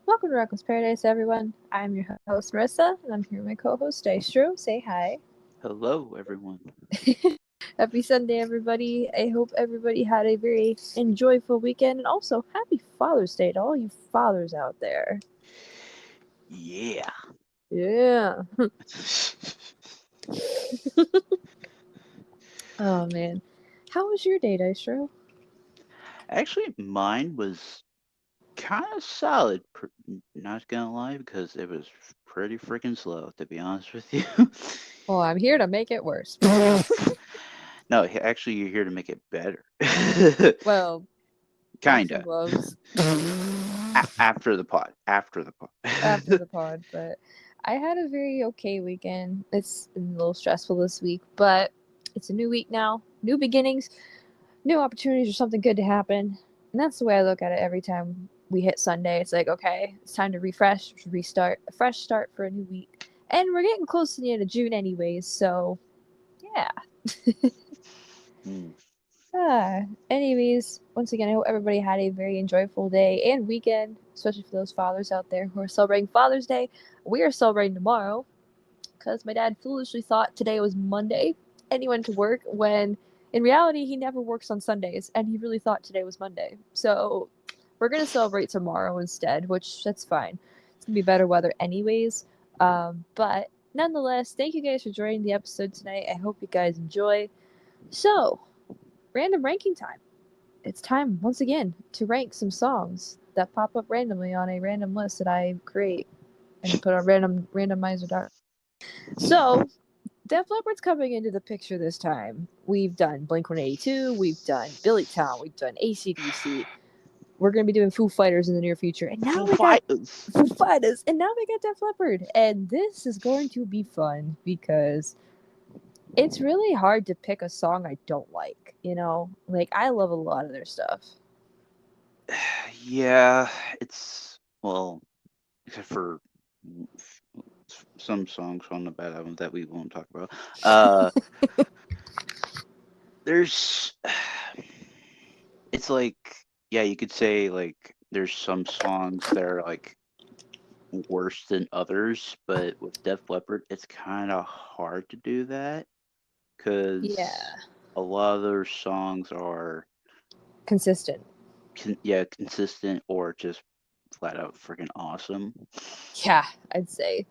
Welcome to Reckless Paradise, everyone. I'm your host, Marissa, and I'm here with my co host, Dystro. Say hi. Hello, everyone. Happy Sunday, everybody. I hope everybody had a very enjoyable weekend, and also happy Father's Day to all you fathers out there. Yeah. Yeah. Oh, man. How was your day, Dystro? Actually, mine was kind of solid. Not gonna lie, because it was pretty freaking slow, to be honest with you. Well, I'm here to make it worse. No, actually, you're here to make it better. Well, boxing Kinda. gloves After the pod. After the after pod. the pod, but I had a very okay weekend. It's been a little stressful this week, but it's a new week now, new beginnings, new opportunities for something good to happen. And that's the way I look at it every time we hit Sunday. It's like, okay, it's time to refresh, restart, a fresh start for a new week. And we're getting close to the end of June, anyways, so yeah. Mm. Ah, anyways, once again, I hope everybody had a very enjoyable day and weekend, especially for those fathers out there who are celebrating Father's Day. We are celebrating tomorrow because my dad foolishly thought today was Monday and he went to work when in reality he never works on Sundays and he really thought today was Monday. So we're going to celebrate tomorrow instead, which that's fine. It's going to be better weather anyways. But nonetheless, thank you guys for joining the episode tonight. I hope you guys enjoy. So, random ranking time. It's time once again to rank some songs that pop up randomly on a random list that I create and put on randomizer. So, Def Leppard's coming into the picture this time. We've done Blink 182, we've done Billy Town, we've done AC/DC. We're going to be doing Foo Fighters in the near future. And now Foo we got Fighters. Foo Fighters. And now we got Def Leppard. And this is going to be fun because it's really hard to pick a song I don't like. Like, I love a lot of their stuff. Yeah, it's, well, except for some songs on the bad album that we won't talk about. Uh, there's it's like, yeah, you could say like there's some songs that are like worse than others, but with Def Leppard it's kind of hard to do that because Yeah. a lot of those songs are Consistent. yeah, consistent or just flat out freaking awesome. Yeah, I'd say.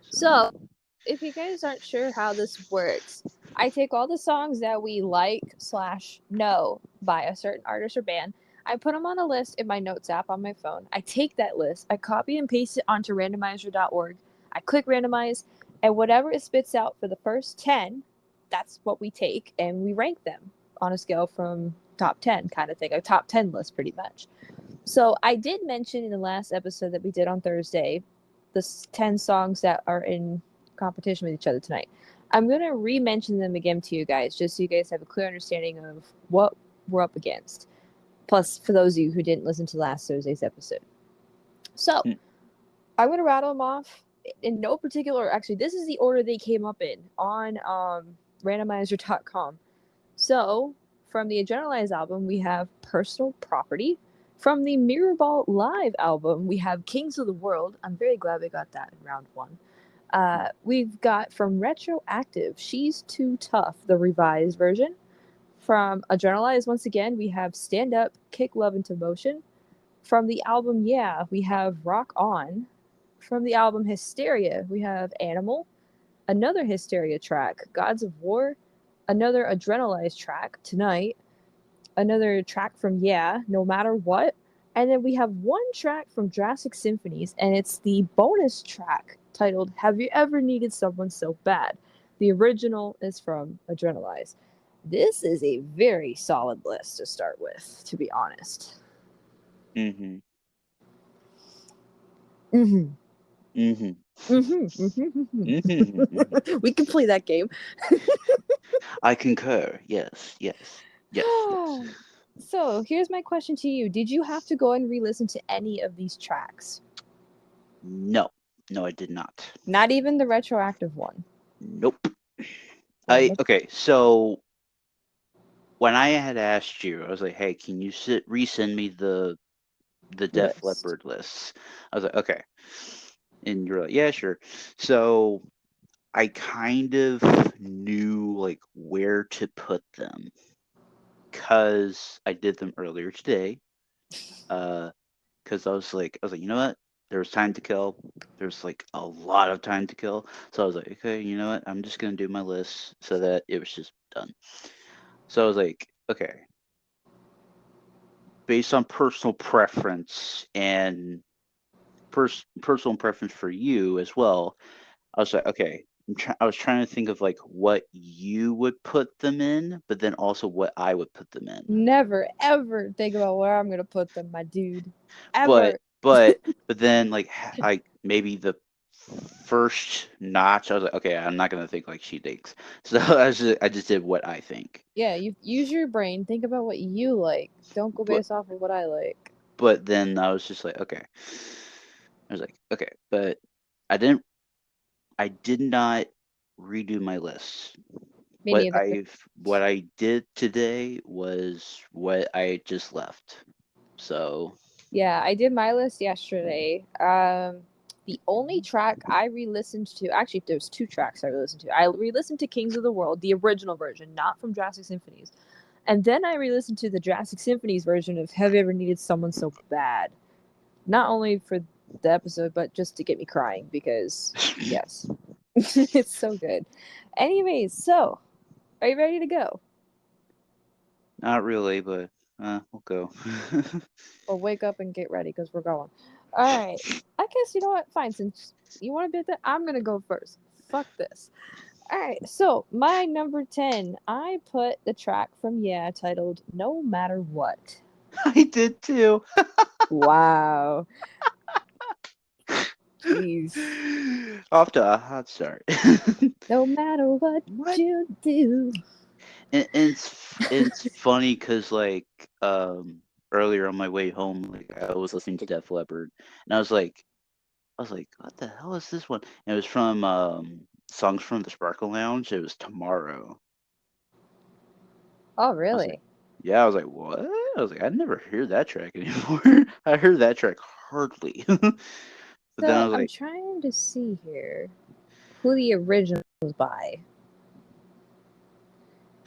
So So, if you guys aren't sure how this works, I take all the songs that we like slash know by a certain artist or band. I put them on a list in my notes app on my phone. I take that list, I copy and paste it onto randomizer.org. I click randomize, and whatever it spits out for the first 10, that's what we take, and we rank them on a scale from top 10 kind of thing, a top 10 list pretty much. So I did mention in the last episode that we did on Thursday the 10 songs that are in competition with each other tonight. I'm going to re mention them again to you guys just so you guys have a clear understanding of what we're up against. Plus, for those of you who didn't listen to last Thursday's episode. So, mm, I'm going to rattle them off in no particular. Actually, this is the order they came up in on randomizer.com. So, from the Adrenalize album, we have Personal Property. From the Mirrorball Live album, we have Kings of the World. I'm very glad we got that in round one. We've got from Retroactive, She's Too Tough, the revised version. From Adrenalize, once again, we have Stand Up, Kick Love into Motion. From the album Yeah, we have Rock On. From the album Hysteria, we have Animal. Another Hysteria track, Gods of War. Another Adrenalize track, Tonight. Another track from Yeah, No Matter What. And then we have one track from Jurassic Symphonies, and it's the bonus track titled Have You Ever Needed Someone So Bad? The original is from Adrenalize. This is a very solid list to start with, to be honest. mhm, Mm-hmm. mhm, Mm-hmm. Mm-hmm. mhm, mhm. Mm-hmm. We can play that game. I concur. Yes, yes, yes, yes. So here's my question to you. Did you have to go and re listen to any of these tracks? No, no, I did not. Not even the retroactive one. Nope. Well, Okay. So when I had asked you, I was like, "Hey, can you resend me the the Def list. Leppard lists. I was like, okay. And you're like, yeah, sure. So I kind of knew like where to put them because I did them earlier today. Because I was like, you know what? There was time to kill. There's like a lot of time to kill. So I was like, okay, you know what? I'm just gonna do my list so that it was just done. So I was like, okay, based on personal preference and personal preference for you as well. I was like, okay, I was trying to think of like what you would put them in, but then also what I would put them in. Never ever think about where I'm gonna put them, my dude. But Ever. but but then like maybe the first notch, I was like, okay, I'm not gonna think like she thinks. So I just did what I think. Yeah, you use your brain. Think about what you like. Don't go But based off of what I like. but then I was just like, okay. I was like, okay, but I did not redo my list. Me neither. What I did today was what I just left. So Yeah, I did my list yesterday. The only track I re-listened to, actually, there's two tracks I re-listened to. I re-listened to Kings of the World, the original version, not from Jurassic Symphonies, and then I re-listened to the Jurassic Symphonies version of "Have You Ever Needed Someone So Bad?" Not only for the episode, but just to get me crying because, yes, it's so good. Anyways, so are you ready to go? not really, but we'll go. Or wake up and get ready because we're going. All right. I guess you know what? Fine. Since you want to be that, I'm gonna go first. Fuck this. All right. So my number 10, I put the track from Yeah titled "No Matter What." I did too. Wow. Jeez. Off to a hot start. No matter what What? you do. And it's funny because like earlier on my way home, like I was listening to Def Leppard, and I was like, what the hell is this one? And it was from Songs from the Sparkle Lounge. It was Tomorrow. Oh, I was like, really? yeah, I was like, what? I was like, I never hear that track anymore. I heard that track hardly. But then I So was I'm like, trying to see here who the original was by.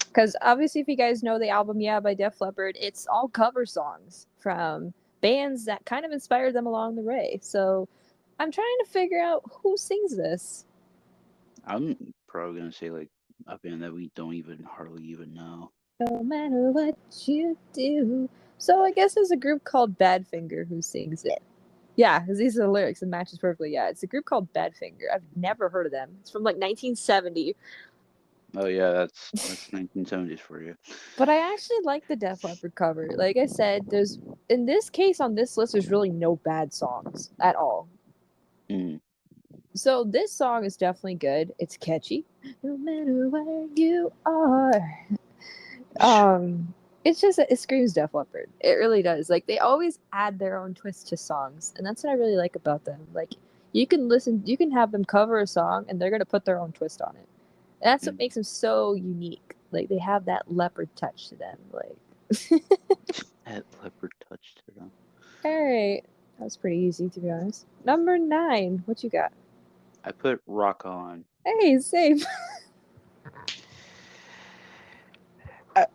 Because obviously, if you guys know the album Yeah by Def Leppard, it's all cover songs from bands that kind of inspired them along the way. So I'm trying to figure out who sings this. I'm probably gonna say like a band that we don't even hardly even know. No matter what you do. So I guess there's a group called Badfinger who sings it. Yeah, because these are the lyrics. It matches perfectly. Yeah, it's a group called Badfinger. I've never heard of them. It's from like 1970. Oh yeah, that's 1970s for you. But I actually like the Def Leppard cover. Like I said, there's in this case on this list, there's really no bad songs at all. Mm. So this song is definitely good. It's catchy. No matter where you are. It's just it screams Def Leppard. It really does. Like they always add their own twist to songs, and that's what I really like about them. Like you can have them cover a song, and they're gonna put their own twist on it. And that's what Mm. makes them so unique. Like they have that leopard touch to them. Like, That leopard touch to them. all right, that was pretty easy to be honest. Number 9, what you got? I put Rock On. Hey, same.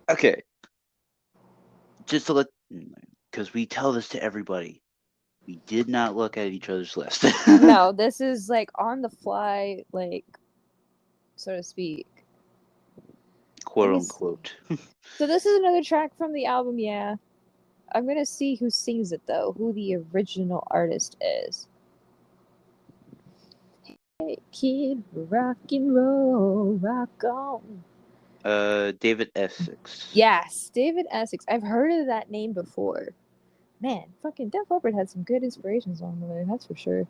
Okay, just to let, because we tell this to everybody. We did not look at each other's list. No, this is like on the fly, like so to speak. Let Quote me see. unquote. So this is another track from the album, yeah. I'm gonna see who sings it though, who the original artist is. Hey kid, rock and roll, rock on. David Essex. Yes, David Essex. I've heard of that name before. Man, fucking Def Leppard had some good inspirations along the way, that's for sure.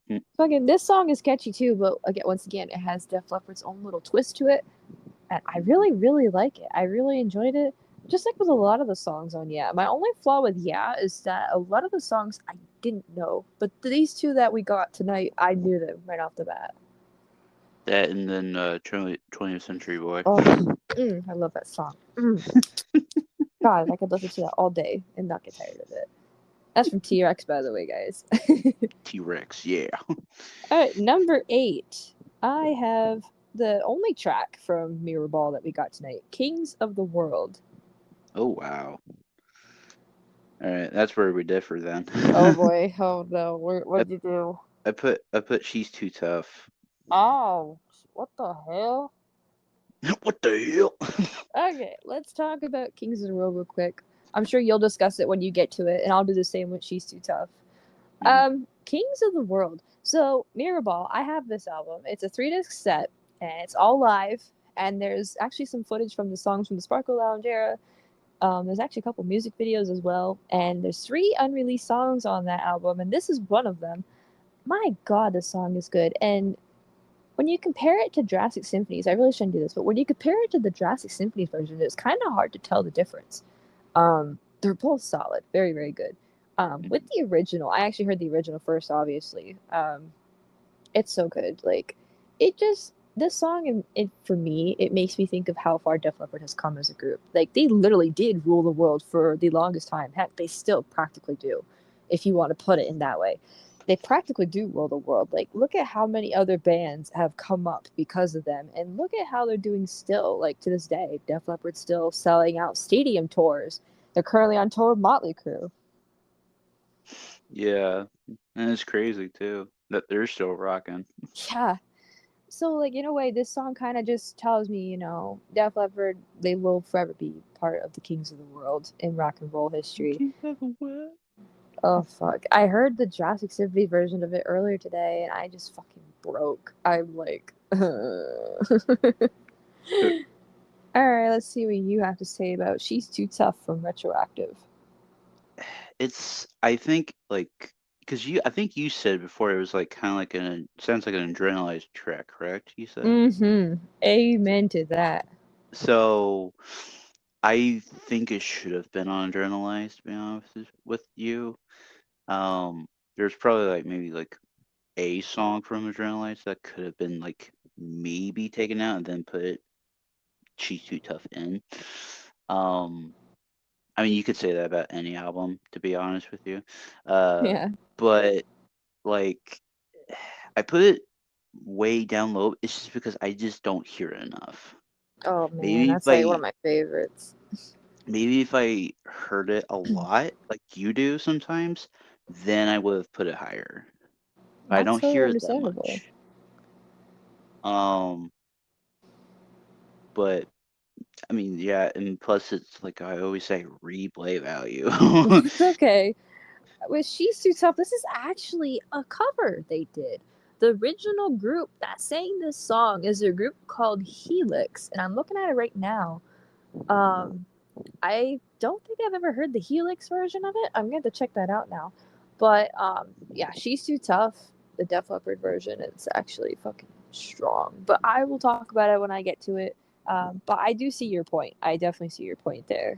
Mm. Fucking this song is catchy too, but again, once again, it has Def Leppard's own little twist to it. And I really, really like it. I really enjoyed it. Just like with a lot of the songs on Yeah. My only flaw with Yeah is that a lot of the songs I didn't know, but these two that we got tonight, I knew them right off the bat. That and then 20th Century Boy. Oh, I love that song. God, I could listen to that all day and not get tired of it. That's from T-Rex, by the way, guys. T-Rex, yeah. All right, number 8. I have the only track from Mirror Ball that we got tonight, Kings of the World. Oh wow. All right, that's where we differ then. Oh boy, oh no, what'd you do? I put She's Too Tough. Oh, what the hell? What the hell? Okay, let's talk about Kings of the World real quick. I'm sure you'll discuss it when you get to it, and I'll do the same with She's Too Tough. Mhm. Kings of the World. So Mirror Ball, I have this album. It's a 3-disc set, and it's all live. And there's actually some footage from the songs from the Sparkle Lounge era. There's actually a couple music videos as well, and there's 3 unreleased songs on that album, and this is one of them. My God, this song is good. And when you compare it to Jurassic Symphonies, I really shouldn't do this, but when you compare it to the Jurassic Symphonies version, it's kind of hard to tell the difference. They're both solid, very, very good. With the original, I actually heard the original first, obviously. It's so good. Like, it just this song, for me, it makes me think of how far Def Leppard has come as a group. Like, they literally did rule the world for the longest time. Heck, they still practically do, if you want to put it in that way. They practically do rule the world. Like, look at how many other bands have come up because of them, and look at how they're doing still. Like, to this day, Def Leppard's still selling out stadium tours. They're currently on tour with Motley Crue. Yeah, and it's crazy too that they're still rocking. Yeah. So, like, in a way, this song kind of just tells me, Def Leppard, they will forever be part of the Kings of the World in rock and roll history. Oh, fuck. I heard the Jurassic Symphony version of it earlier today, and I just fucking broke. I'm like, Alright, let's see what you have to say about She's Too Tough from Retroactive. It's I think like because I think you said before it was like kind of like sounds like an adrenalized track, correct? You said. Mm-hmm. Amen to that. So I think it should have been on adrenalized, to be honest with you. There's probably like maybe like a song from adrenalized that could have been like maybe taken out and then put She's Too Tough in. Um, I mean, you could say that about any album, to be honest with you. Yeah. But like, I put it way down low. It's just because I just don't hear it enough. Oh, man, Maybe if that's like one of I my favorites. maybe if I heard it a lot, like you do sometimes, then I would have put it higher. But I That's don't totally hear it that understandable. much. Um, but I mean, yeah, and plus it's like I always say, replay value. It's okay. With She's Too Tough, this is actually a cover they did. The original group that sang this song is a group called Helix, and I'm looking at it right now. Um, I don't think I've ever heard the Helix version of it. I'm going to check that out now. But yeah, She's Too Tough, the Def Leppard version, it's actually fucking strong. But I will talk about it when I get to it. But I do see your point. I definitely see your point there.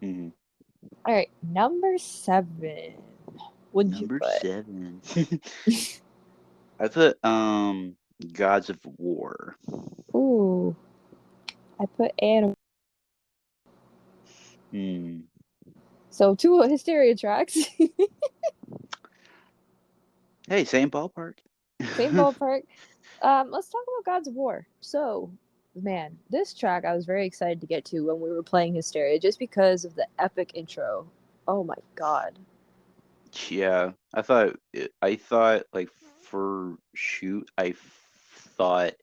Mhm. All right, number 7. What'd you Number put? 7. I put Gods of War. Ooh, I put Animal. Hmm. So 2 Hysteria tracks. Hey, same ballpark. Same ballpark. Let's talk about Gods of War. So, man, this track I was very excited to get to when we were playing Hysteria, just because of the epic intro. Oh my god. Yeah, I thought like for shoot, thought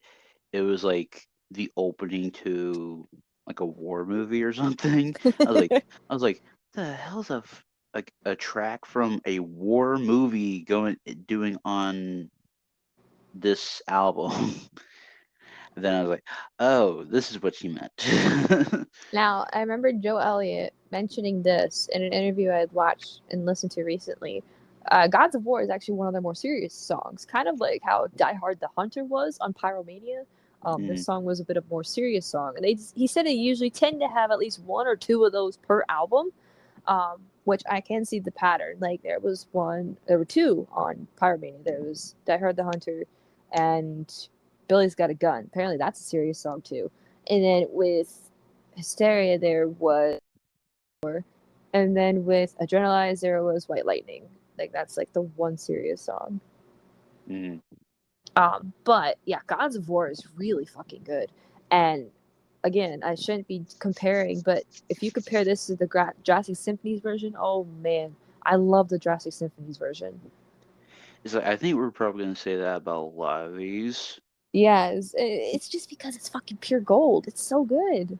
it was like the opening to like a war movie or something. I was like, the hell's like a track from a war movie doing on this album? Then I was like, oh, this is what she meant. Now, I remember Joe Elliott mentioning this in an interview I had watched and listened to recently. Gods of War is actually one of their more serious songs, kind of like how Die Hard the Hunter was on Pyromania. This Mhm. song was a bit of a more serious song, and he said they usually tend to have at least 1 or 2 of those per album, which I can see the pattern. Like there were 2 on Pyromania. There was Die Hard the Hunter, and Billy's Got a Gun. Apparently, that's a serious song too. And then with Hysteria, there was And then with Adrenalize, there was White Lightning. Like that's like the one serious song. Mm. But yeah, Gods of War is really fucking good. And again, I shouldn't be comparing, but if you compare this to the Jurassic Symphony's version, oh man, I love the Jurassic Symphony's version. It's like, I think we're probably gonna say that about a lot of these. Yeah, it's just because it's fucking pure gold. It's so good.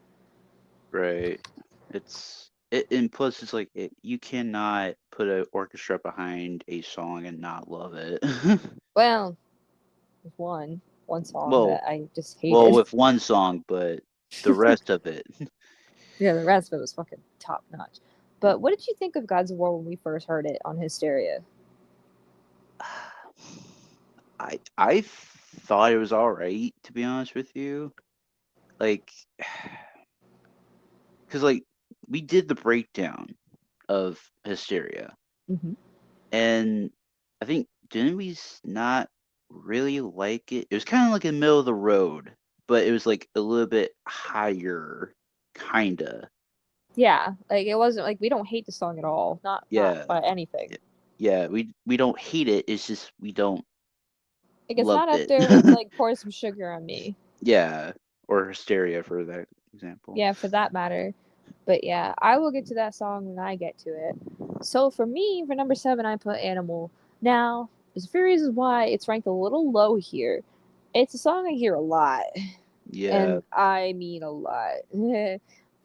Right. And plus it's like you cannot put an orchestra behind a song and not love it. Well, one song well, that I just well, hated. with one song, but the rest of it. Yeah, the rest of it was fucking top notch. But what did you think of Gods of War when we first heard it on Hysteria? I thought it was all right, to be honest with you. Like, because like we did the breakdown of Hysteria, Mm-hmm. and I think didn't we not really like it? It was kind of like in the middle of the road, but it was like a little bit higher, kinda. Yeah, like it wasn't like we don't hate the song at all. Not Yeah, by anything. yeah. We don't hate it. It's just we don't Like it's love not up it. there with like Pour Some Sugar on Me. Yeah, or Hysteria for that example. Yeah, for that matter. But yeah, I will get to that song when I get to it. So for me, for number 7, I put Animal. Now, there's a few reasons why it's ranked a little low here. It's a song I hear a lot, Yeah. and I mean a lot.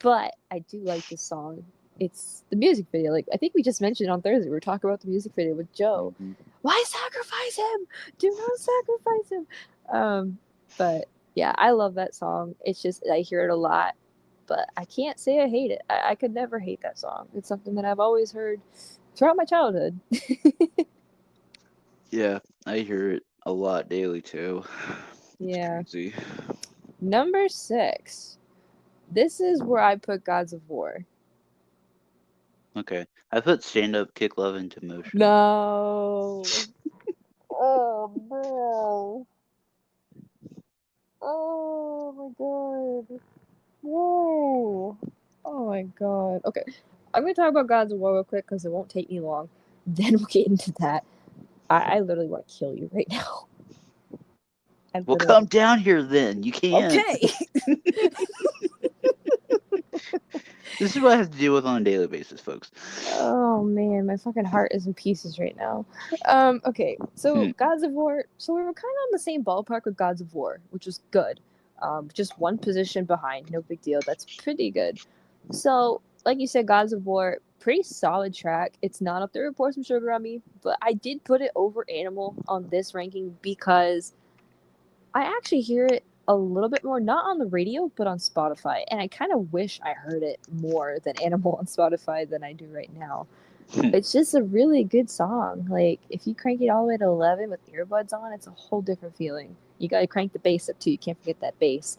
But I do like this song. It's the music video. Like I think we just mentioned on Thursday, we were talking about the music video with Joe. Mhm. Why sacrifice him? Do not sacrifice him. But yeah, I love that song. It's just I hear it a lot, but I can't say I hate it. I could never hate that song. It's something that I've always heard throughout my childhood. Yeah, I hear it a lot daily too. It's Yeah. crazy. Number 6. This is where I put Gods of War. Okay, I put stand up, kick love into motion. No. Oh no. Oh my god. Whoa. Oh my god. Okay. I'm gonna talk about Gods of War real quick because it won't take me long. Then we'll get into that. I literally want to kill you right now. Well, come down here then. You can't. Okay. This is what I have to deal with on a daily basis, folks. Oh man, my fucking heart is in pieces right now. Okay, so Gods of War. So we were kind of on the same ballpark with Gods of War, which was good. Just one position behind, no big deal. That's pretty good. So, like you said, Gods of War, pretty solid track. It's not up there with Pour Some Sugar on Me, but I did put it over Animal on this ranking because I actually hear it a little bit more, not on the radio, but on Spotify. And I kind of wish I heard it more than Animal on Spotify than I do right now. It's just a really good song. Like, if you crank it all the way to 11 with earbuds on, it's a whole different feeling. You gotta crank the bass up too. You can't forget that bass.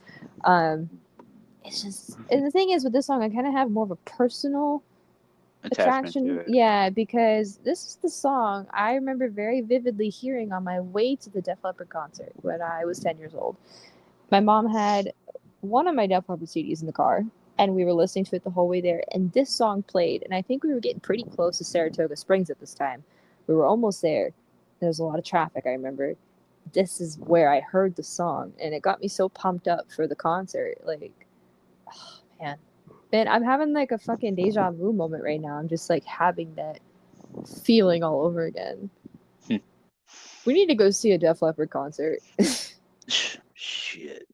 It's just, and the thing is with this song, I kind of have more of a personal Attachment to attraction. it. Yeah, because this is the song I remember very vividly hearing on my way to the Def Leppard concert when I was 10 years old. My mom had one of my Def Leppard CDs in the car, and we were listening to it the whole way there. And this song played, and I think we were getting pretty close to Saratoga Springs at this time. We were almost there. There was a lot of traffic, I remember. This is where I heard the song, and it got me so pumped up for the concert. Like, oh, man. Man, I'm having like a fucking deja vu moment right now. I'm just like having that feeling all over again. We need to go see a Def Leppard concert. Shit.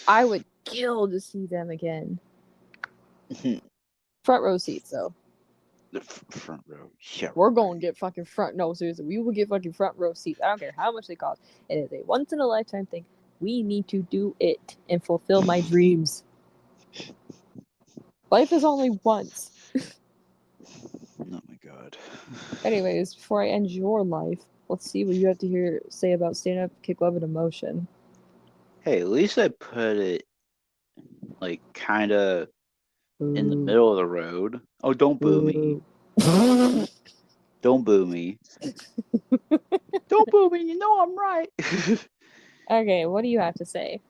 I would kill to see them again. Front row seats, though. The front row. Yeah, We're going to get fucking front. No, seriously, we will get fucking front row seats. I don't care how much they cost. It is a once in a lifetime thing. We need to do it and fulfill my dreams. Life is only once. Oh my god. Anyways, before I end your life, let's see what you have to say about Stand Up, Kick Love, and Emotion. Hey, at least I put it like kind of in the middle of the road. Oh, don't boo me. Don't boo me. Don't boo me. You know I'm right. Okay, what do you have to say?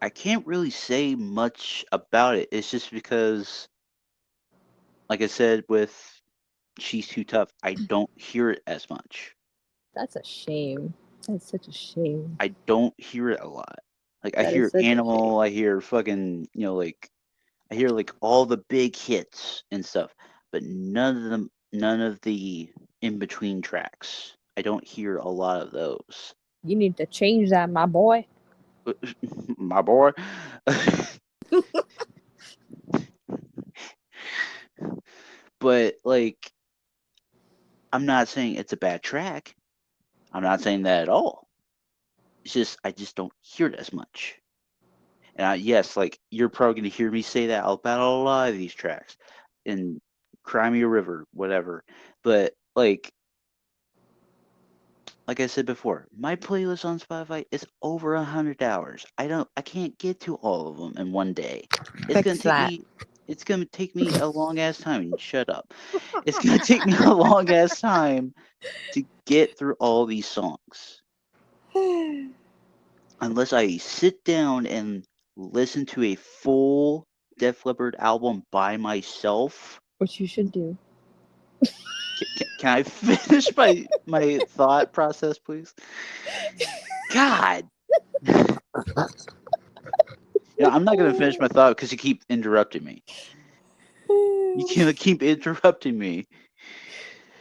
I can't really say much about it. It's just because, like I said, with She's Too Tough, I don't hear it as much. That's a shame. That's such a shame. I don't hear it a lot. Like I That is hear such a shame. Animal, I hear fucking, like I hear like all the big hits and stuff, but none of the in between tracks. I don't hear a lot of those. You need to change that, my boy. My boy. But like, I'm not saying it's a bad track. I'm not saying that at all. It's just I just don't hear it as much. And yes, like you're probably gonna hear me say that about a lot of these tracks, in Cry Me a River, whatever. But like I said before, my playlist on Spotify is over 100 hours. I can't get to all of them in one day. It's gonna Fix take that. me. It's gonna take me a long ass time. Shut up. It's gonna take me a long ass time to get through all these songs. Unless I sit down and listen to a full Def Leppard album by myself. Which you should do. Can I finish my thought process, please? God. I'm not gonna finish my thought because you keep interrupting me. You can't keep interrupting me.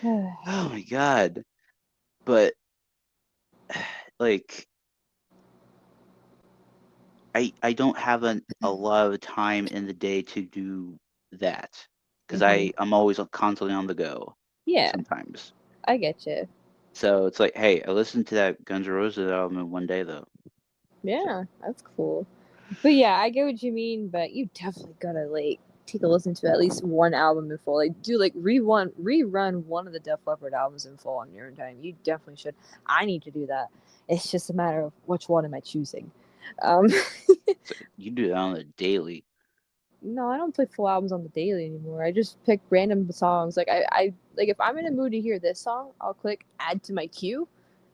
Oh my god. But like I don't have a lot of time in the day to do that. Because I'm always constantly on the go Yeah, sometimes. I get you. So it's like, hey, I listened to that Guns N' Roses album in one day though. Yeah, that's cool. But yeah, I get what you mean. But you definitely gotta like take a listen to at least one album in full. Like do like rerun one of the Def Leppard albums in full on your own time. You definitely should. I need to do that. It's just a matter of which one am I choosing. Um, So you do that on the daily. no, I don't play full albums on the daily anymore. I just pick random songs. I like if I'm in a mood to hear this song, I'll click add to my queue,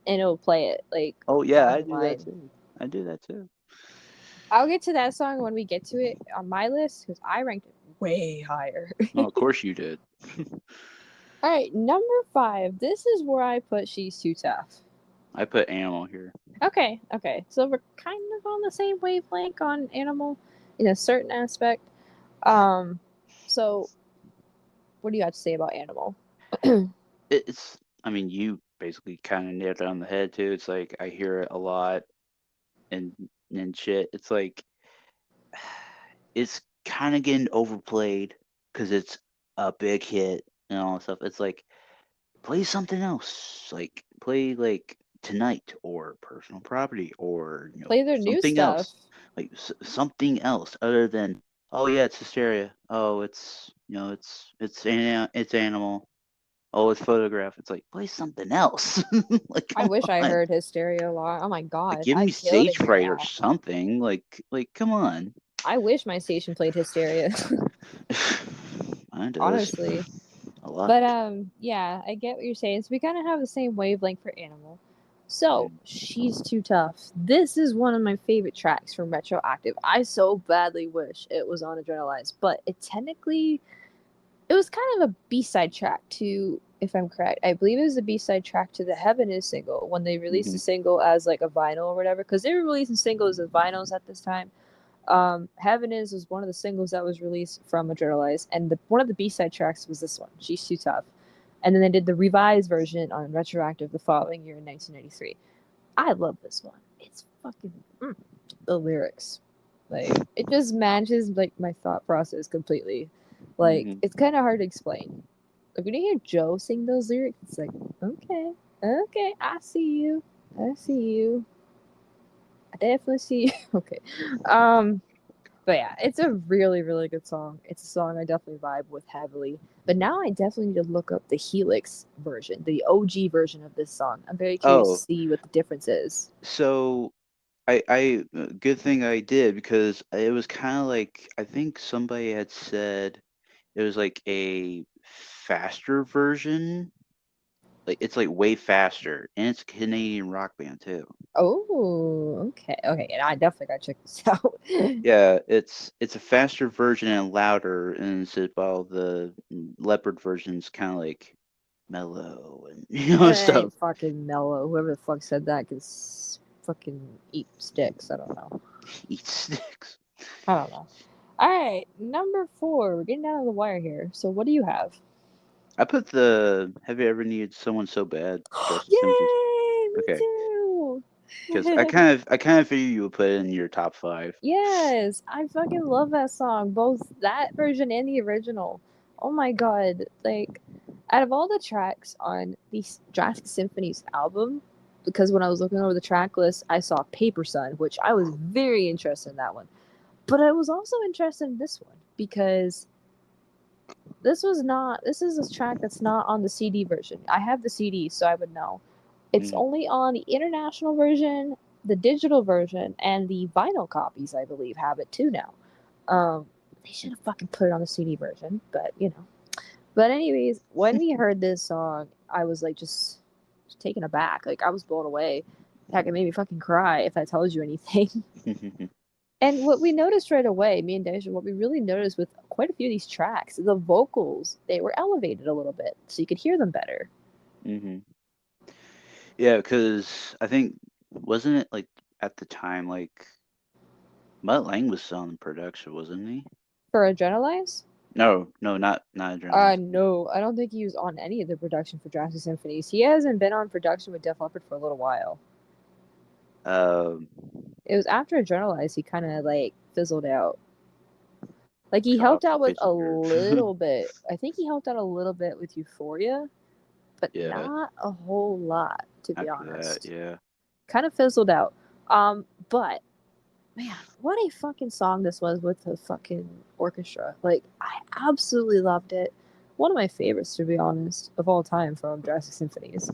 and it'll play it like Oh yeah, down I the do that line. too. I do that too. I'll get to that song when we get to it on my list because I ranked it way higher. Oh, of course you did. All right, number 5. This is where I put She's Too Tough. I put Animal here. Okay. So we're kind of on the same wavelength on Animal in a certain aspect. Um, so what do you have to say about Animal? It's I mean, you basically kind of nailed it on the head too. It's like I hear it a lot and shit. It's like it's kind of getting overplayed because it's a big hit and all that stuff. It's like play something else, like play like Tonight or Personal Property or Play their new something stuff. else, like something else other than, oh yeah, it's Hysteria. Oh, it's it's Animal. Oh, it's Photograph. It's like play something else. Like I come wish I on, heard Hysteria a lot. Oh my like god, give me I'd kill to Stage hear Fright or that. something. Like come on. I wish my station played Hysteria, Mine does honestly. a lot. But yeah, I get what you're saying. So we kind of have the same wavelength for Animal. So Mm. She's Too Tough. This is one of my favorite tracks from Retroactive. I so badly wish it was on Adrenalize, but it was kind of a B-side track to, if I'm correct. I believe it was a B-side track to the Heaven Is single when they released the Mhm. single as like a vinyl or whatever. Because they were releasing singles as vinyls at this time. Heaven Is was one of the singles that was released from Adrenalize, and one of the B-side tracks was this one, She's Too Tough. And then they did the revised version on Retroactive the following year in 1993. I love this one. It's fucking the lyrics, like it just matches like my thought process completely. Like Mhm. it's kind of hard to explain. Like when you hear Joe sing those lyrics, it's like okay, I see you, I see you, I definitely see you. Okay, um, but yeah, it's a really, really good song. It's a song I definitely vibe with heavily. But now I definitely need to look up the Helix version, the OG version of this song. I'm very curious to Oh, see what the difference is. so good thing I did because it was kind of like I think somebody had said it was like a faster version it's like way faster, and it's a Canadian rock band too. Oh, okay, okay, and I definitely gotta check this out. Yeah, it's a faster version and louder, and it's while the Leopard version's kind of like mellow and It stuff. ain't fucking mellow. Whoever the fuck said that can fucking eat sticks. I don't know. Eat sticks. I don't know. All right, number 4. We're getting down to the wire here. So what do you have? I put the Have you ever needed someone so bad? Justice Symphony's. Yay! Me Okay, too. because I kind of figured you would put it in your top 5. Yes, I fucking love that song, both that version and the original. Oh my god, like out of all the tracks on the Jurassic Symphony's album, because when I was looking over the track list, I saw Paper Sun, which I was very interested in that one. But I was also interested in this one because this is a track that's not on the CD version. I have the CD, so I would know. It's Mm. only on the international version, the digital version, and the vinyl copies, I believe, have it too now. They should have fucking put it on the CD version, but you know. But anyways, when we heard this song, I was like just taken aback. Like I was blown away. Heck, it made me fucking cry if that tells you anything. And what we noticed right away, me and Deja, what we really noticed with quite a few of these tracks, the vocals, they were elevated a little bit so you could hear them better. hmm Yeah, because I think wasn't it like at the time like Mutt Lang was still in production, wasn't he? For Adrenalize? No, no, not Adrenaline. No, I don't think he was on any of the production for Jurassic Symphonies. He hasn't been on production with Def Leppard for a little while. Um, It was after Adrenalize he kind of like fizzled out. Like he off helped out the with face a of the earth. little bit. I think he helped out a little bit with Euphoria, but Yeah, not a whole lot, to be after that, honest. yeah. Kind of fizzled out. But man, what a fucking song this was with the fucking orchestra. Like, I absolutely loved it. One of my favorites, to be honest, of all time from Jurassic Symphonies.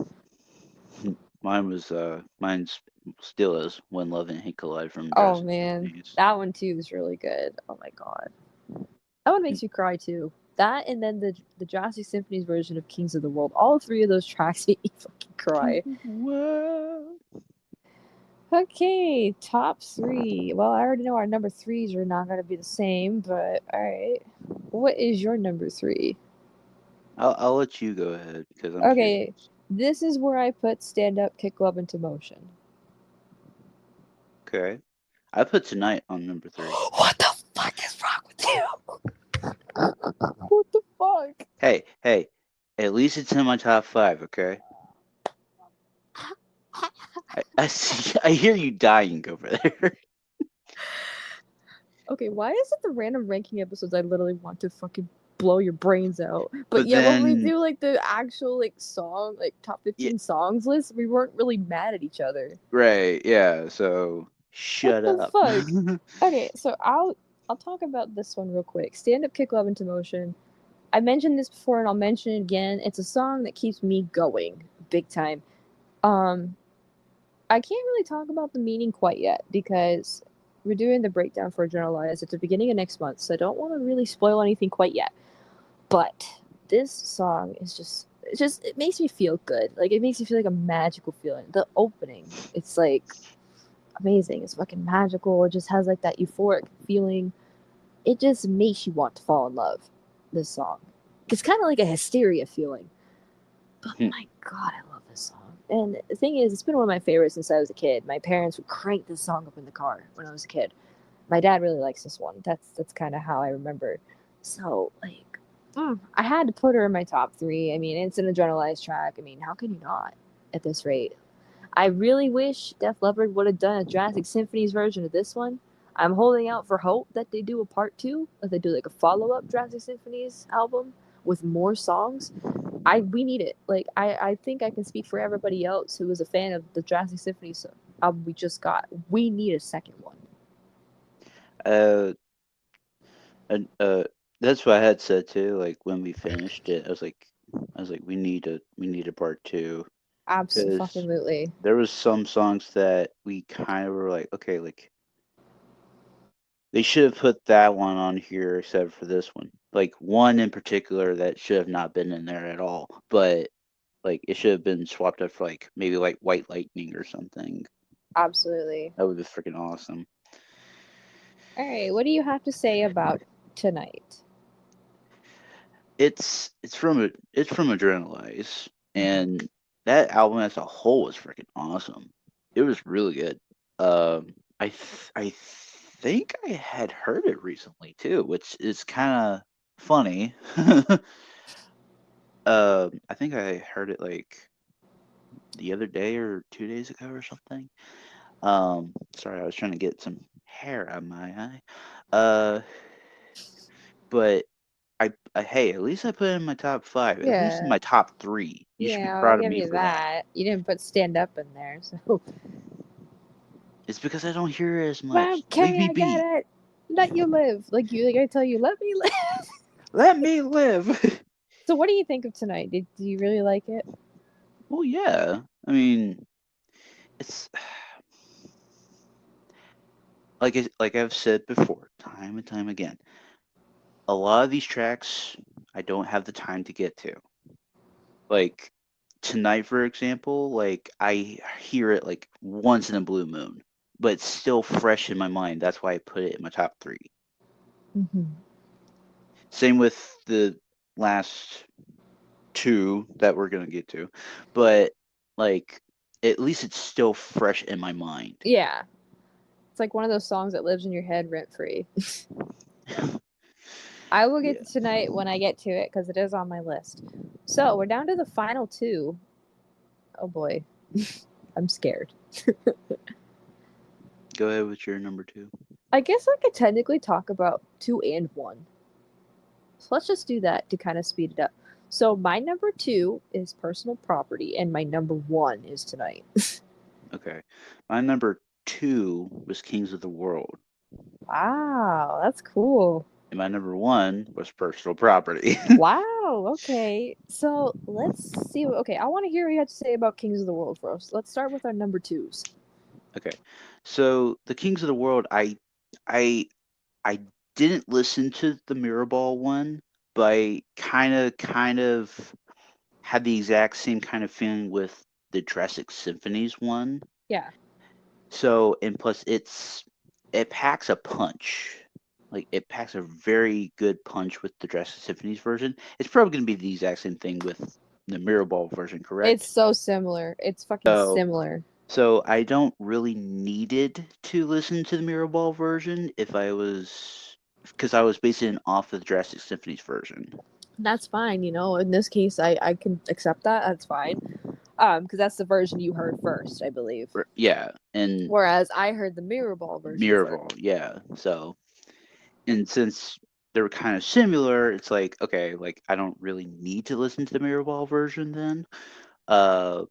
Mine's still is When Love and Hate Collide from Oh Jurassic man, Symphonies. that one too is really good. Oh my god, that one makes you cry too. That and then the Jurassic Symphonies version of Kings of the World. All 3 of those tracks make me fucking cry. Well, Okay, top 3. Well, I already know our number 3s are not gonna be the same, but all right. What is your number 3? I'll let you go ahead because I'm Okay, curious. this is where I put Stand Up, Kick Love into Motion. Okay, I put Tonight on number 3. What the fuck is wrong with you? What the fuck? Hey, at least it's in my top 5. Okay, I see. I hear you dying over there. Okay, why is it the random ranking episodes I literally want to fucking blow your brains out? But But yeah, when we then, do like the actual like song, like top yeah, 15 songs list, we weren't really mad at each other. right, yeah. So What shut the up. fuck? Okay, so I'll talk about this one real quick. Stand Up, Kick Love into Motion. I mentioned this before and I'll mention it again. It's a song that keeps me going big time. Um, I can't really talk about the meaning quite yet because we're doing the breakdown for Generalize at the beginning of next month, so I don't want to really spoil anything quite yet. But this song is it makes me feel good. Like it makes me feel like a magical feeling. The opening, it's like amazing. It's fucking magical. It just has like that euphoric feeling. It just makes you want to fall in love. This song. It's kind of like a hysteria feeling. But my god, I love this song. And the thing is, it's been one of my favorites since I was a kid. My parents would crank this song up in the car when I was a kid. My dad really likes this one. That's kind of how I remember. So like, I had to put her in my top 3. I mean, it's an adrenalized track. I mean, how can you not at this rate? I really wish Def Leppard would have done a Jurassic Symphonies version of this one. I'm holding out for hope that they do a part 2, that they do like a follow-up Jurassic Symphonies album with more songs. We need it. Like I think I can speak for everybody else who was a fan of the Jurassic Symphony album we just got. We need a second one. uh, and that's what I had said too. Like when we finished it, I was like, we need a part 2 because Absolutely. there was some songs that we kind of were like, okay, like they should have put that one on here except for this one. Like one in particular that should have not been in there at all. But Like it should have been swapped up for like maybe like White Lightning or something. Absolutely. That would be freaking awesome. All right, what do you have to say about Tonight? It's from Adrenalize, and that album as a whole was freaking awesome. It was really good. I think I had heard it recently too, which is kind of funny. I think I heard it like the other day or 2 days ago or something. Sorry, I was trying to get some hair out of my eye. But hey, at least I put it in my top 5, at least in Yeah. my top 3. You should be Yeah, I'll proud of give me you for that. that. You didn't put Stand Up in there, so. It's because I don't hear it as Well, much. Leave okay, me I get be. it. Let you live. Like I tell you, let me live. Let me live. So, what do you think of Tonight? Do you really like it? Well, yeah. I mean, it's like I've said before, time and time again. A lot of these tracks I don't have the time to get to. Like Tonight, for example, like I hear it like once in a blue moon, but it's still fresh in my mind. That's why I put it in my top 3. Mm-hmm. Same with the last 2 that we're gonna get to, but like at least it's still fresh in my mind. Yeah. It's like one of those songs that lives in your head rent free. I will get Yeah. to Tonight when I get to it because it is on my list. So, we're down to the final 2. Oh boy. I'm scared. Go ahead with your number 2. I guess I could technically talk about 2 and 1. So let's just do that to kind of speed it up. So my number 2 is Personal Property, and my number 1 is Tonight. Okay. My number 2 was Kings of the World, Wow, that's cool. and my number 1 was Personal Property. Wow, okay. So let's see. Okay, I want to hear what you have to say about Kings of the World first. Let's start with our number 2s. Okay. So the Kings of the World, I I didn't listen to the Mirrorball one, but I kind of had the exact same kind of feeling with the Jurassic Symphonies one. Yeah. So, and plus it packs a punch. Like it packs a very good punch with the Jurassic Symphonies version. It's probably going to be the exact same thing with the Mirrorball version, It's correct? so similar. It's fucking So, similar. so I don't really needed to listen to the Mirrorball version if I was because I was basing it off of the Jurassic Symphonies version. That's fine, you know. In this case, I can accept that. That's fine. Because that's the version you heard first, I believe. Yeah, and Whereas I heard the Mirror Ball version first. Mirrorball, yeah. So, and since they were kind of similar, it's like okay, like I don't really need to listen to the Mirrorball version then. Uh,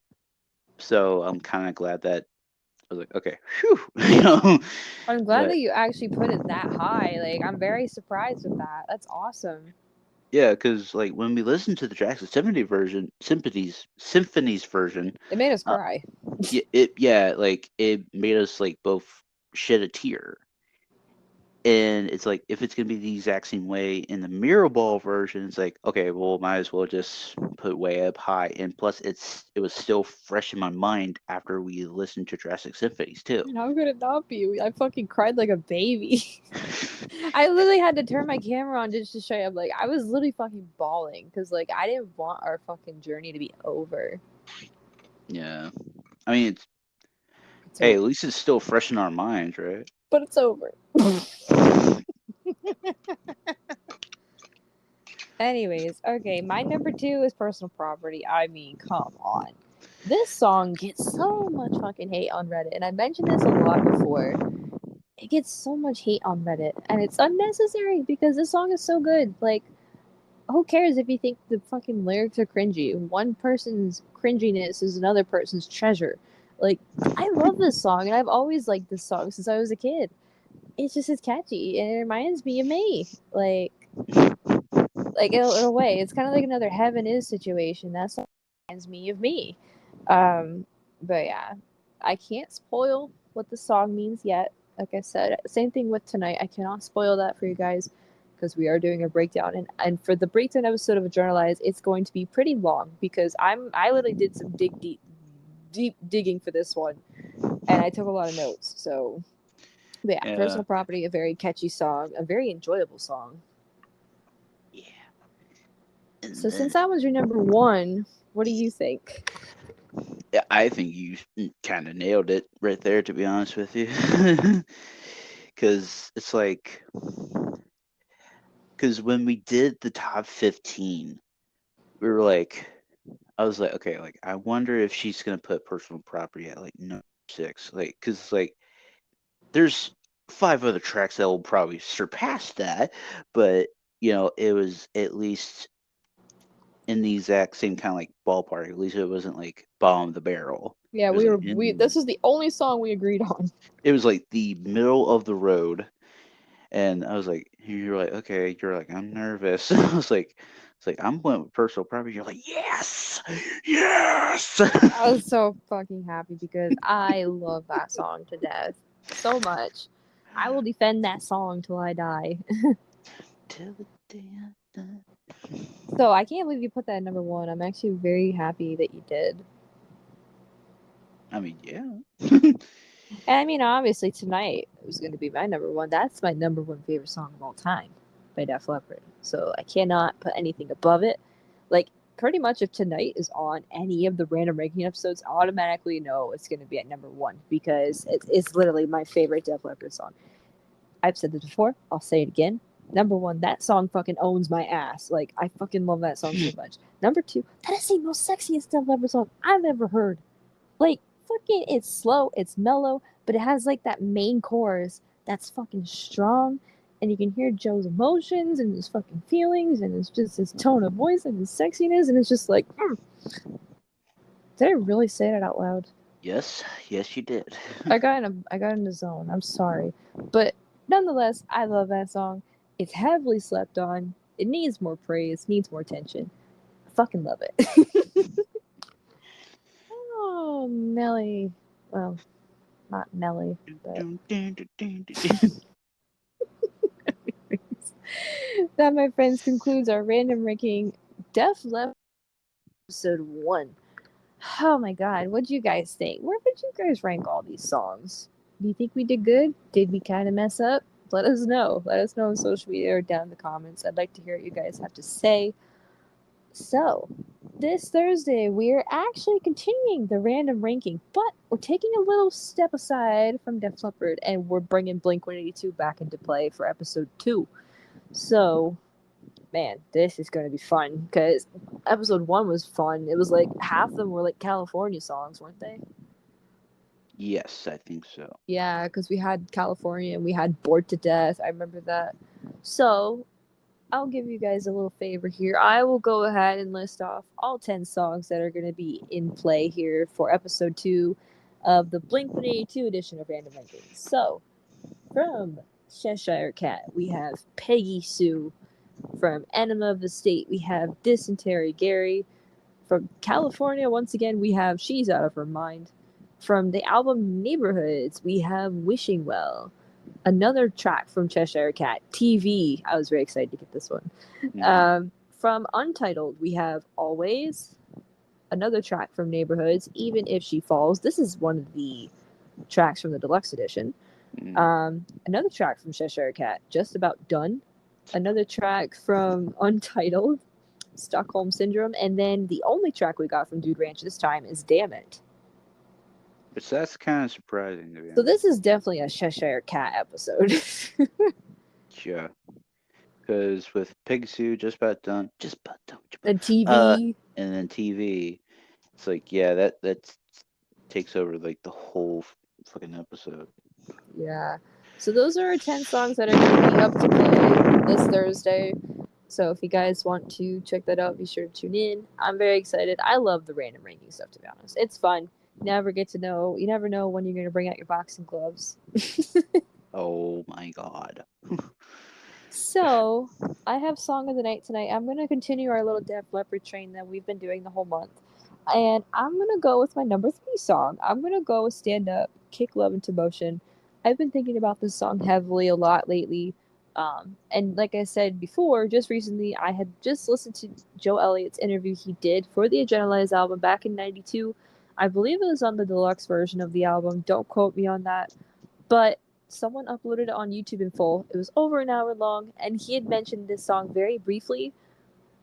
so I'm kind of glad that I was like, okay, whew, you know. I'm glad But that you actually put it that high. Like, I'm very surprised with that. That's awesome. yeah, because like when we listened to the Jackson Symphonies version, It made us uh, cry. like it made us like both shed a tear. And it's like if it's gonna be the exact same way in the Mirror Ball version, it's like okay, well, might as well just put way up high. And plus, it was still fresh in my mind after we listened to Jurassic Symphonies too. And how could it not be? I fucking cried like a baby. I literally had to turn my camera on just to show you. I'm like, I was literally fucking bawling because like I didn't want our fucking journey to be over. Yeah, I mean, It's hey, over. at least it's still fresh in our minds, right? But it's over. Anyways, okay, my number 2 is Personal Property. I mean, come on. This song gets so much fucking hate on Reddit, and I mentioned this a lot before. It gets so much hate on Reddit, and it's unnecessary because this song is so good. Like, who cares if you think the fucking lyrics are cringy? One person's cringiness is another person's treasure. Like, I love this song, and I've always liked this song since I was a kid. It's catchy, and it reminds me of me. Like in a way, it's kind of like another Heaven Is situation. That song reminds me of me. But yeah, I can't spoil what the song means yet. Like I said, same thing with Tonight. I cannot spoil that for you guys because we are doing a breakdown, and for the breakdown episode of Journalize, it's going to be pretty long because I literally did some deep digging for this one, and I took a lot of notes. So, yeah, Personal Property, a very catchy song, a very enjoyable song. Yeah. So since that was your number one, what do you think? Yeah, I think you kind of nailed it right there, to be honest with you. Because it's like, because when we did the top 15, we were like, I was like, okay, like, I wonder if she's going to put Personal Property at like number 6. Like, because like, there's 5 other tracks that will probably surpass that, but it was at least in the exact same kind of like ballpark. At least it wasn't like bottom of the barrel. Yeah, this was the only song we agreed on. It was like the middle of the road, and I was like, you're like, okay, you're like, I'm nervous. I was like, it's like I'm going with Personal Property. You're like, yes, yes. I was so fucking happy because I love that song to death so much. I will defend that song till I die. Till the day I die. So I can't believe you put that at number one. I'm actually very happy that you did. I mean, yeah. And I mean, obviously tonight was going to be my number one. That's my number one favorite song of all time by Def Leppard. So I cannot put anything above it. Like, pretty much if tonight is on any of the random ranking episodes, I automatically know it's going to be at number one because it's literally my favorite Def Leppard song. I've said this before. I'll say it again. Number one, that song fucking owns my ass. Like, I fucking love that song so much. Number two, that is the most sexiest Def Leppard song I've ever heard. Like, fucking, it's slow, it's mellow, but it has like that main chorus that's fucking strong, and you can hear Joe's emotions and his fucking feelings, and it's just his tone of voice and his sexiness, and it's just like, Did I really say that out loud? Yes, you did. I got in the zone. I'm sorry, but nonetheless, I love that song. It's heavily slept on. It needs more praise, needs more attention. I fucking love it. Oh, Nelly. Well, not Nelly, but that, my friends, concludes our random ranking Def Leppard episode 1. Oh my god, what'd you guys think? Where would you guys rank all these songs? Do you think we did good? Did we kind of mess up? Let us know. Let us know on social media or down in the comments. I'd like to hear what you guys have to say. So, this Thursday, we're actually continuing the random ranking, but we're taking a little step aside from Def Leppard and we're bringing Blink 182 back into play for episode 2. So, man, this is going to be fun because episode 1 was fun. It was like half of them were like California songs, weren't they? Yes, I think so. Yeah, because we had California and we had Bored to Death. I remember that. So, I'll give you guys a little favor here. I will go ahead and list off all 10 songs that are going to be in play here for episode 2 of the Blink 182 edition of Random Rankings. So, from Cheshire Cat, we have Peggy Sue. From Enema of the State, we have Dysentery Gary. From California, once again, we have She's Out of Her Mind. From the album Neighborhoods, we have Wishing Well. Another track from Cheshire Cat, TV. I was very excited to get this one. Mm-hmm. From Untitled, we have Always. Another track from Neighborhoods, Even If She Falls. This is one of the tracks from the deluxe edition. Mm-hmm. Another track from Cheshire Cat, Just About Done. Another track from Untitled, Stockholm Syndrome. And then the only track we got from Dude Ranch this time is Damn It. Which that's kind of surprising to be honest. So this is definitely a Cheshire Cat episode. Yeah. Because with Pig Sue, just about done. And TV. And then TV. It's like, yeah, that takes over like the whole fucking episode. Yeah. So those are our 10 songs that are going to be up to play this Thursday. So if you guys want to check that out, be sure to tune in. I'm very excited. I love the random ranking stuff, to be honest. It's fun. You never know when you're going to bring out your boxing gloves. Oh my god. So, I have Song of the Night tonight. I'm going to continue our little Def Leppard train that we've been doing the whole month. And I'm going to go with my number 3 song. I'm going to go with Stand Up, Kick Love into Motion. I've been thinking about this song heavily a lot lately. And like I said before, just recently, I had just listened to Joe Elliott's interview he did for the Adrenalize album back in '92. I believe it was on the deluxe version of the album. Don't quote me on that. But someone uploaded it on YouTube in full. It was over an hour long, and he had mentioned this song very briefly.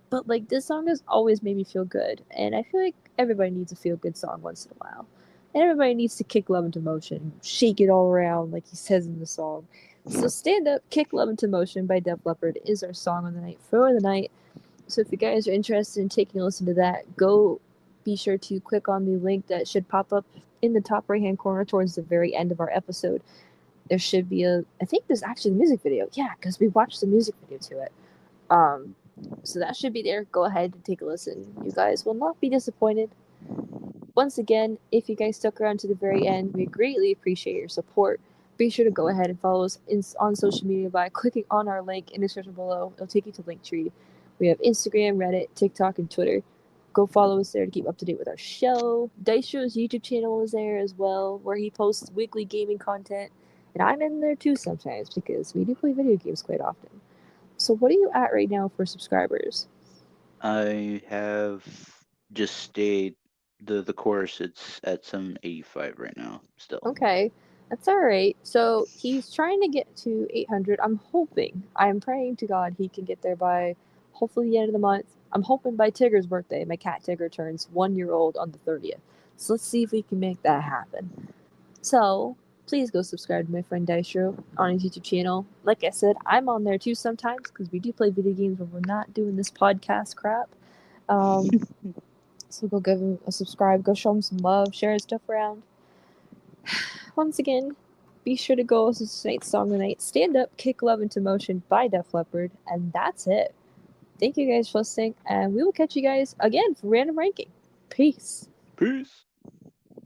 But like this song has always made me feel good, and I feel like everybody needs a feel good song once in a while. And everybody needs to kick love into motion, shake it all around like he says in the song. So Stand Up, Kick Love into Motion by Def Leppard is our song of the night for the night. So if you guys are interested in taking a listen to that, go be sure to click on the link that should pop up in the top right hand corner towards the very end of our episode. There should be I think there's actually a music video. Yeah, because we watched the music video to it. So that should be there. Go ahead and take a listen. You guys will not be disappointed. Once again, if you guys stuck around to the very end, we greatly appreciate your support. Be sure to go ahead and follow us on social media by clicking on our link in the description below. It'll take you to Linktree. We have Instagram, Reddit, TikTok, and Twitter. Go follow us there to keep up to date with our show. Dystro's YouTube channel is there as well, where he posts weekly gaming content. And I'm in there too sometimes because we do play video games quite often. So what are you at right now for subscribers? I have just stayed the course. It's at some 85 right now still. Okay, that's all right. So he's trying to get to 800. I'm praying to God he can get there by hopefully the end of the month. I'm hoping by Tigger's birthday. My cat Tigger turns 1 year old on the 30th. So let's see if we can make that happen. So please go subscribe to my friend Dystro on his YouTube channel. Like I said, I'm on there too sometimes because we do play video games when we're not doing this podcast crap. So go give him a subscribe, go show him some love, share his stuff around. Once again, be sure to go listen to tonight's song of the night, Stand Up, Kick Love into Motion by Def Leppard, and that's it. Thank you guys for listening, and we will catch you guys again for Random Ranking. Peace. Peace.